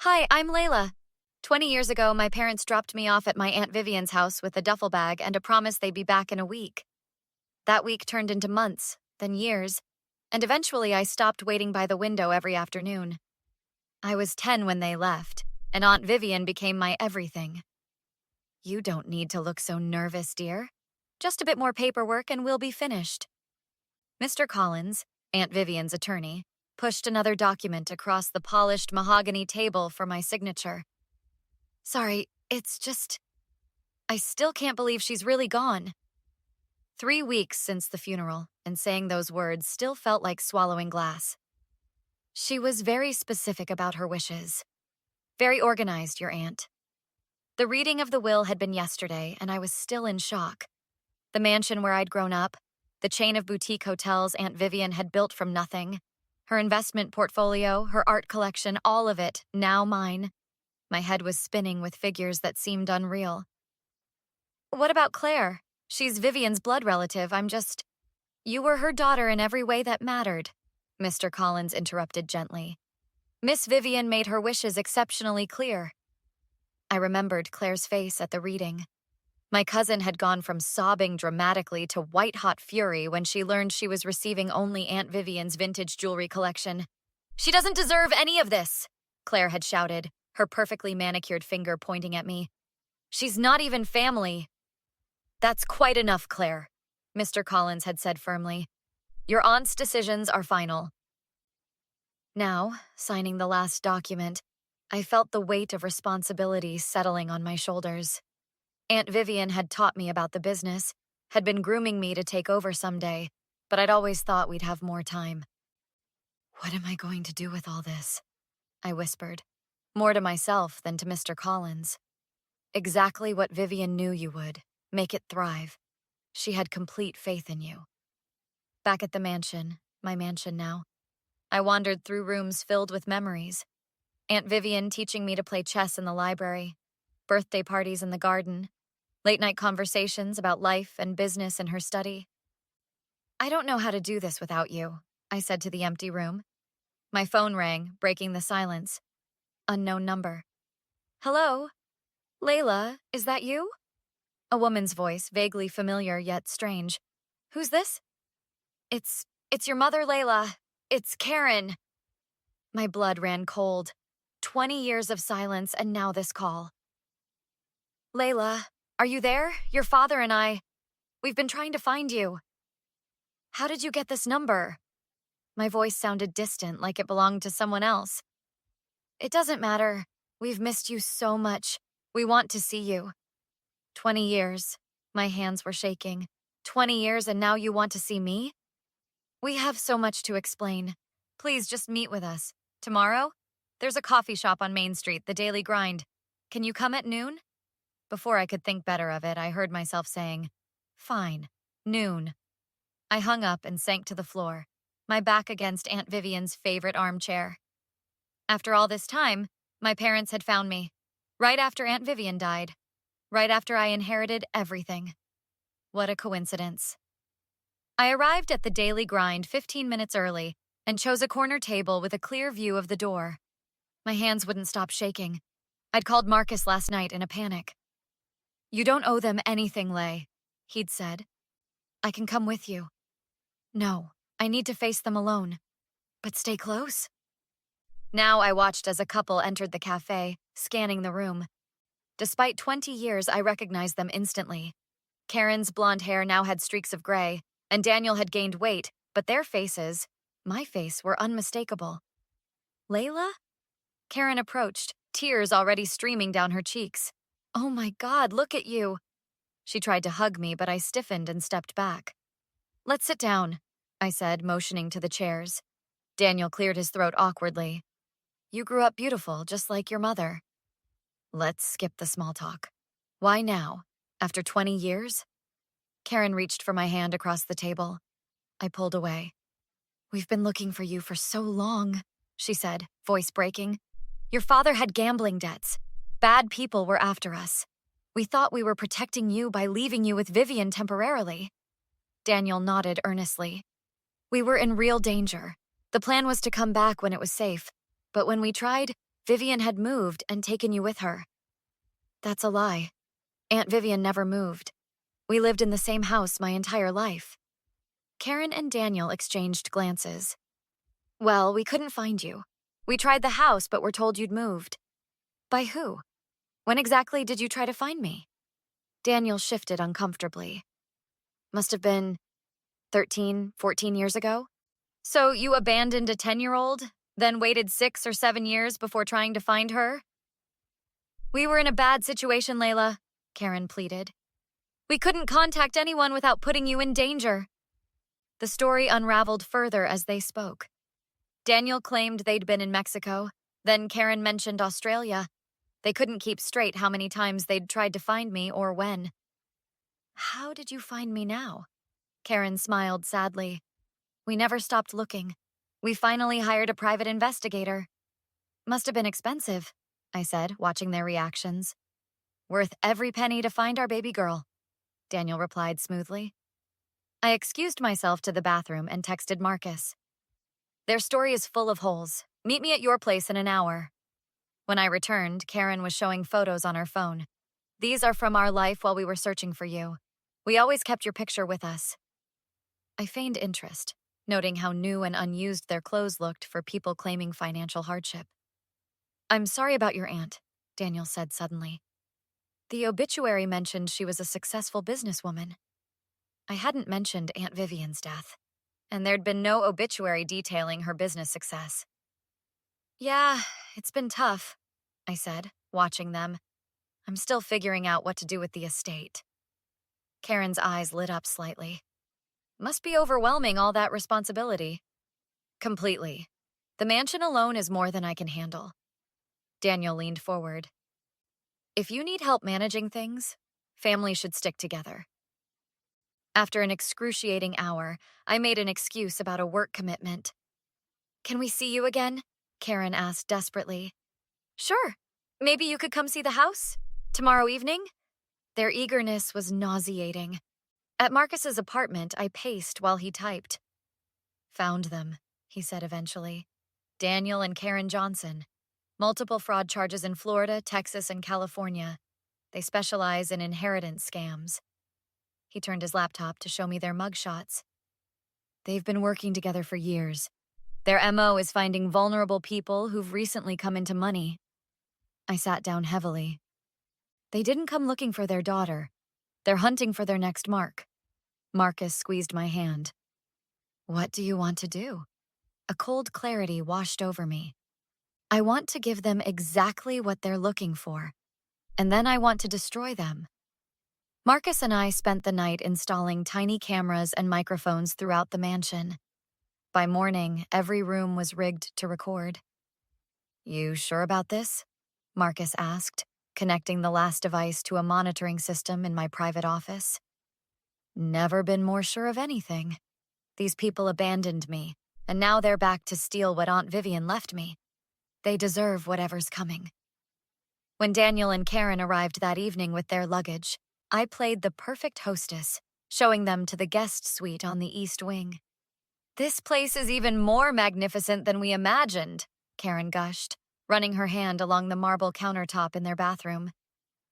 Hi, I'm Layla. 20 years ago, my parents dropped me off at my Aunt Vivian's house with a duffel bag and a promise they'd be back in a week. That week turned into months, then years, and eventually I stopped waiting by the window every afternoon. I was 10 when they left, and Aunt Vivian became my everything. You don't need to look so nervous, dear. Just a bit more paperwork and we'll be finished. Mr. Collins, Aunt Vivian's attorney, pushed another document across the polished mahogany table for my signature. Sorry, it's just, I still can't believe she's really gone. 3 weeks since the funeral, and saying those words still felt like swallowing glass. She was very specific about her wishes. Very organized, your aunt. The reading of the will had been yesterday, and I was still in shock. The mansion where I'd grown up, the chain of boutique hotels Aunt Vivian had built from nothing, her investment portfolio, her art collection, all of it, now mine. My head was spinning with figures that seemed unreal. What about Claire? She's Vivian's blood relative. You were her daughter in every way that mattered, Mr. Collins interrupted gently. Miss Vivian made her wishes exceptionally clear. I remembered Claire's face at the reading. My cousin had gone from sobbing dramatically to white-hot fury when she learned she was receiving only Aunt Vivian's vintage jewelry collection. She doesn't deserve any of this, Claire had shouted, her perfectly manicured finger pointing at me. She's not even family. That's quite enough, Claire, Mr. Collins had said firmly. Your aunt's decisions are final. Now, signing the last document, I felt the weight of responsibility settling on my shoulders. Aunt Vivian had taught me about the business, had been grooming me to take over someday, but I'd always thought we'd have more time. What am I going to do with all this? I whispered, more to myself than to Mr. Collins. Exactly what Vivian knew you would. Make it thrive. She had complete faith in you. Back at the mansion, my mansion now, I wandered through rooms filled with memories. Aunt Vivian teaching me to play chess in the library, birthday parties in the garden, late-night conversations about life and business in her study. I don't know how to do this without you, I said to the empty room. My phone rang, breaking the silence. Unknown number. Hello? Layla, is that you? A woman's voice, vaguely familiar yet strange. Who's this? It's your mother, Layla. It's Karen. My blood ran cold. 20 years of silence and now this call. Layla, are you there? Your father and we've been trying to find you. How did you get this number? My voice sounded distant, like it belonged to someone else. It doesn't matter. We've missed you so much. We want to see you. 20 years. My hands were shaking. 20 years and now you want to see me? We have so much to explain. Please just meet with us. Tomorrow? There's a coffee shop on Main Street, the Daily Grind. Can you come at noon? Before I could think better of it, I heard myself saying, Fine, noon. I hung up and sank to the floor, my back against Aunt Vivian's favorite armchair. After all this time, my parents had found me. Right after Aunt Vivian died. Right after I inherited everything. What a coincidence. I arrived at the Daily Grind 15 minutes early and chose a corner table with a clear view of the door. My hands wouldn't stop shaking. I'd called Marcus last night in a panic. You don't owe them anything, Lay, he'd said. I can come with you. No, I need to face them alone. But stay close. Now I watched as a couple entered the cafe, scanning the room. Despite 20 years, I recognized them instantly. Karen's blonde hair now had streaks of gray, and Daniel had gained weight, but their faces, my face, were unmistakable. Layla? Karen approached, tears already streaming down her cheeks. Oh my God, look at you. She tried to hug me, but I stiffened and stepped back. Let's sit down, I said, motioning to the chairs. Daniel cleared his throat awkwardly. You grew up beautiful, just like your mother. Let's skip the small talk. Why now? After 20 years? Karen reached for my hand across the table. I pulled away. We've been looking for you for so long, she said, voice breaking. Your father had gambling debts. Bad people were after us. We thought we were protecting you by leaving you with Vivian temporarily. Daniel nodded earnestly. We were in real danger. The plan was to come back when it was safe. But when we tried, Vivian had moved and taken you with her. That's a lie. Aunt Vivian never moved. We lived in the same house my entire life. Karen and Daniel exchanged glances. Well, we couldn't find you. We tried the house, but were told you'd moved. By who? When exactly did you try to find me? Daniel shifted uncomfortably. Must have been 13, 14 years ago. So you abandoned a 10-year-old, then waited 6 or 7 years before trying to find her? We were in a bad situation, Layla, Karen pleaded. We couldn't contact anyone without putting you in danger. The story unraveled further as they spoke. Daniel claimed they'd been in Mexico. Then Karen mentioned Australia. They couldn't keep straight how many times they'd tried to find me or when. How did you find me now? Karen smiled sadly. We never stopped looking. We finally hired a private investigator. Must have been expensive, I said, watching their reactions. Worth every penny to find our baby girl, Daniel replied smoothly. I excused myself to the bathroom and texted Marcus. Their story is full of holes. Meet me at your place in an hour. When I returned, Karen was showing photos on her phone. These are from our life while we were searching for you. We always kept your picture with us. I feigned interest, noting how new and unused their clothes looked for people claiming financial hardship. I'm sorry about your aunt, Daniel said suddenly. The obituary mentioned she was a successful businesswoman. I hadn't mentioned Aunt Vivian's death, and there'd been no obituary detailing her business success. Yeah, it's been tough, I said, watching them. I'm still figuring out what to do with the estate. Karen's eyes lit up slightly. Must be overwhelming, all that responsibility. Completely. The mansion alone is more than I can handle. Daniel leaned forward. If you need help managing things, families should stick together. After an excruciating hour, I made an excuse about a work commitment. Can we see you again? Karen asked desperately. Sure. Maybe you could come see the house? Tomorrow evening? Their eagerness was nauseating. At Marcus's apartment, I paced while he typed. Found them, he said eventually. Daniel and Karen Johnson. Multiple fraud charges in Florida, Texas, and California. They specialize in inheritance scams. He turned his laptop to show me their mugshots. They've been working together for years. Their MO is finding vulnerable people who've recently come into money. I sat down heavily. They didn't come looking for their daughter. They're hunting for their next mark. Marcus squeezed my hand. What do you want to do? A cold clarity washed over me. I want to give them exactly what they're looking for, and then I want to destroy them. Marcus and I spent the night installing tiny cameras and microphones throughout the mansion. By morning, every room was rigged to record. You sure about this? Marcus asked, connecting the last device to a monitoring system in my private office. Never been more sure of anything. These people abandoned me, and now they're back to steal what Aunt Vivian left me. They deserve whatever's coming. When Daniel and Karen arrived that evening with their luggage, I played the perfect hostess, showing them to the guest suite on the east wing. This place is even more magnificent than we imagined, Karen gushed, running her hand along the marble countertop in their bathroom.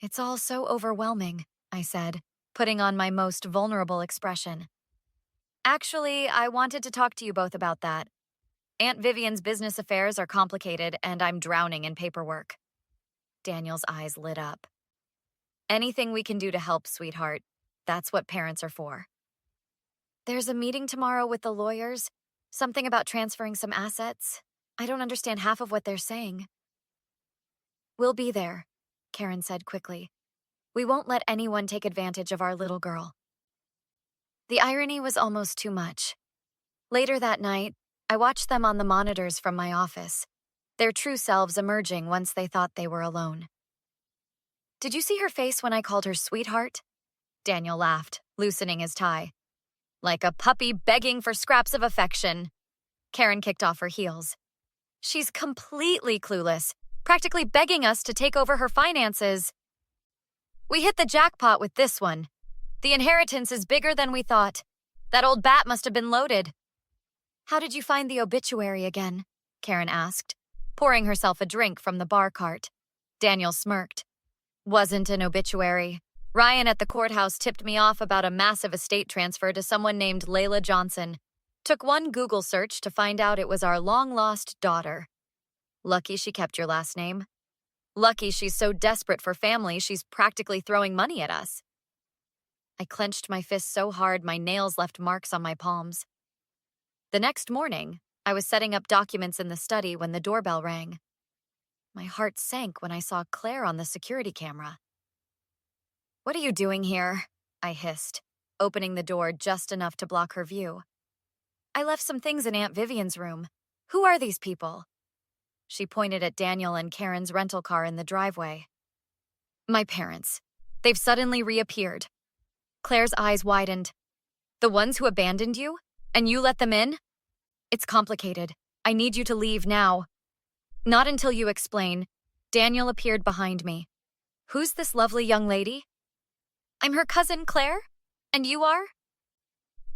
It's all so overwhelming, I said, putting on my most vulnerable expression. Actually, I wanted to talk to you both about that. Aunt Vivian's business affairs are complicated, and I'm drowning in paperwork. Daniel's eyes lit up. Anything we can do to help, sweetheart. That's what parents are for. There's a meeting tomorrow with the lawyers. Something about transferring some assets. I don't understand half of what they're saying. We'll be there, Karen said quickly. We won't let anyone take advantage of our little girl. The irony was almost too much. Later that night, I watched them on the monitors from my office, their true selves emerging once they thought they were alone. Did you see her face when I called her sweetheart? Daniel laughed, loosening his tie. Like a puppy begging for scraps of affection. Karen kicked off her heels. She's completely clueless, practically begging us to take over her finances. We hit the jackpot with this one. The inheritance is bigger than we thought. That old bat must have been loaded. How did you find the obituary again? Karen asked. pouring herself a drink from the bar cart. Daniel smirked. Wasn't an obituary. Ryan at the courthouse tipped me off about a massive estate transfer to someone named Layla Johnson. Took one Google search to find out it was our long-lost daughter. Lucky she kept your last name. Lucky she's so desperate for family she's practically throwing money at us. I clenched my fist so hard my nails left marks on my palms. The next morning, I was setting up documents in the study when the doorbell rang. My heart sank when I saw Claire on the security camera. "What are you doing here?" I hissed, opening the door just enough to block her view. "I left some things in Aunt Vivian's room. Who are these people?" She pointed at Daniel and Karen's rental car in the driveway. "My parents. They've suddenly reappeared." Claire's eyes widened. "The ones who abandoned you? And you let them in?" "It's complicated. I need you to leave now." "Not until you explain." Daniel appeared behind me. "Who's this lovely young lady?" "I'm her cousin Claire. And you are?"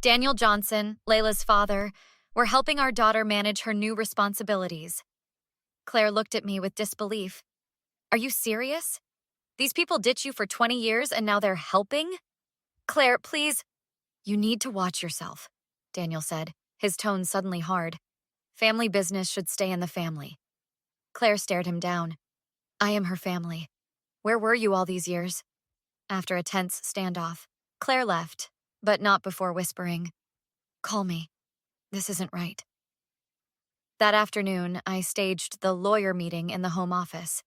"Daniel Johnson, Layla's father. We're helping our daughter manage her new responsibilities." Claire looked at me with disbelief. "Are you serious? These people ditch you for 20 years and now they're helping?" "Claire, please." "You need to watch yourself," Daniel said, his tone suddenly hard. "Family business should stay in the family." Claire stared him down. "I am her family. Where were you all these years?" After a tense standoff, Claire left, but not before whispering, "Call me. This isn't right." That afternoon, I staged the lawyer meeting in the home office.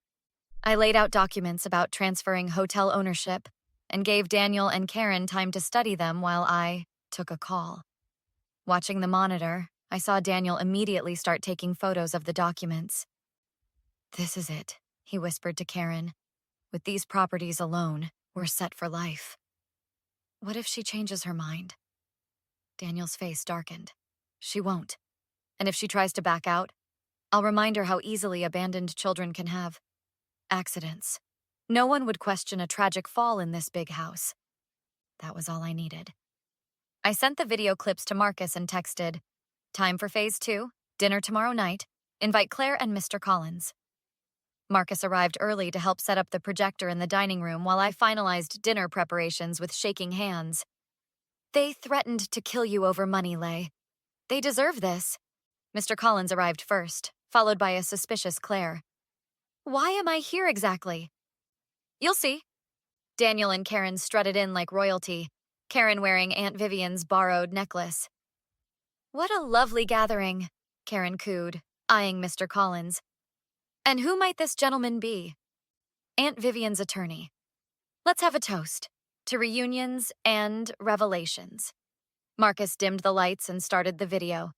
I laid out documents about transferring hotel ownership and gave Daniel and Karen time to study them while I took a call. Watching the monitor, I saw Daniel immediately start taking photos of the documents. "This is it," he whispered to Karen. "With these properties alone, we're set for life." "What if she changes her mind?" Daniel's face darkened. "She won't. And if she tries to back out, I'll remind her how easily abandoned children can have accidents. No one would question a tragic fall in this big house." That was all I needed. I sent the video clips to Marcus and texted, "Time for phase 2, dinner tomorrow night. Invite Claire and Mr. Collins." Marcus arrived early to help set up the projector in the dining room while I finalized dinner preparations with shaking hands. "They threatened to kill you over money, Lay. They deserve this." Mr. Collins arrived first, followed by a suspicious Claire. "Why am I here exactly?" "You'll see." Daniel and Karen strutted in like royalty, Karen wearing Aunt Vivian's borrowed necklace. "What a lovely gathering," Karen cooed, eyeing Mr. Collins. "And who might this gentleman be?" "Aunt Vivian's attorney. Let's have a toast to reunions and revelations." Marcus dimmed the lights and started the video.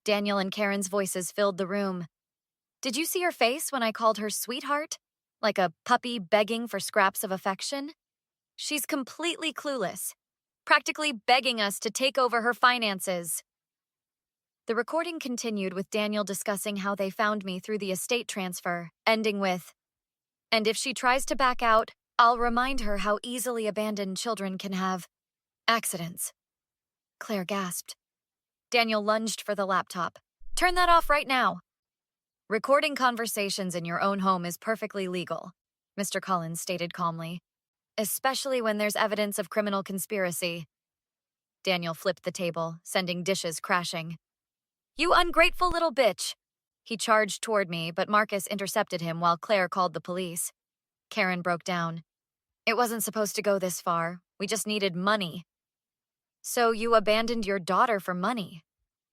Daniel and Karen's voices filled the room. "Did you see her face when I called her sweetheart? Like a puppy begging for scraps of affection? She's completely clueless, practically begging us to take over her finances." The recording continued with Daniel discussing how they found me through the estate transfer, ending with, "And if she tries to back out, I'll remind her how easily abandoned children can have accidents." Claire gasped. Daniel lunged for the laptop. "Turn that off right now." "Recording conversations in your own home is perfectly legal," Mr. Collins stated calmly, "especially when there's evidence of criminal conspiracy." Daniel flipped the table, sending dishes crashing. "You ungrateful little bitch!" He charged toward me, but Marcus intercepted him while Claire called the police. Karen broke down. "It wasn't supposed to go this far. We just needed money." "So you abandoned your daughter for money,"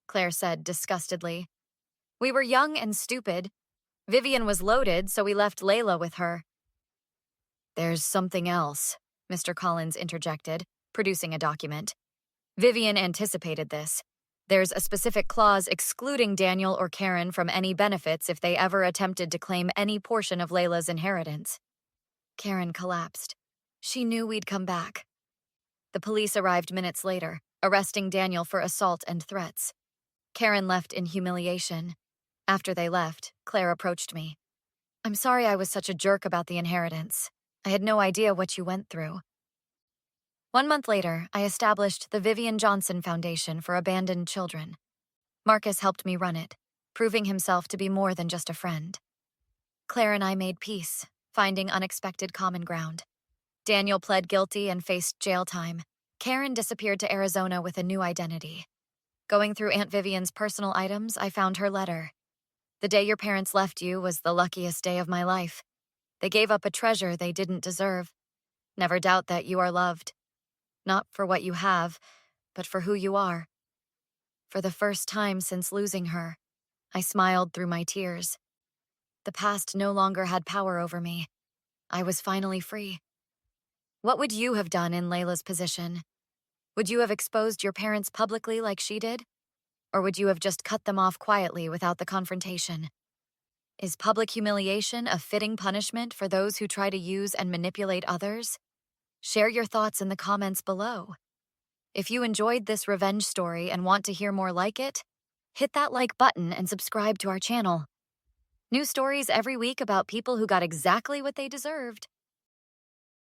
Claire said disgustedly. "We were young and stupid. Vivian was loaded, so we left Layla with her." "There's something else," Mr. Collins interjected, producing a document. "Vivian anticipated this. There's a specific clause excluding Daniel or Karen from any benefits if they ever attempted to claim any portion of Layla's inheritance." Karen collapsed. She knew we'd come back. The police arrived minutes later, arresting Daniel for assault and threats. Karen left in humiliation. After they left, Claire approached me. "I'm sorry I was such a jerk about the inheritance. I had no idea what you went through." 1 month later, I established the Vivian Johnson Foundation for Abandoned Children. Marcus helped me run it, proving himself to be more than just a friend. Claire and I made peace, finding unexpected common ground. Daniel pled guilty and faced jail time. Karen disappeared to Arizona with a new identity. Going through Aunt Vivian's personal items, I found her letter. The day your parents left you was the luckiest day of my life. They gave up a treasure they didn't deserve. Never doubt that you are loved. Not for what you have, but for who you are. For the first time since losing her, I smiled through my tears. The past no longer had power over me. I was finally free. What would you have done in Layla's position? Would you have exposed your parents publicly like she did? Or would you have just cut them off quietly without the confrontation? Is public humiliation a fitting punishment for those who try to use and manipulate others? Share your thoughts in the comments below. If you enjoyed this revenge story and want to hear more like it, hit that like button and subscribe to our channel. New stories every week about people who got exactly what they deserved.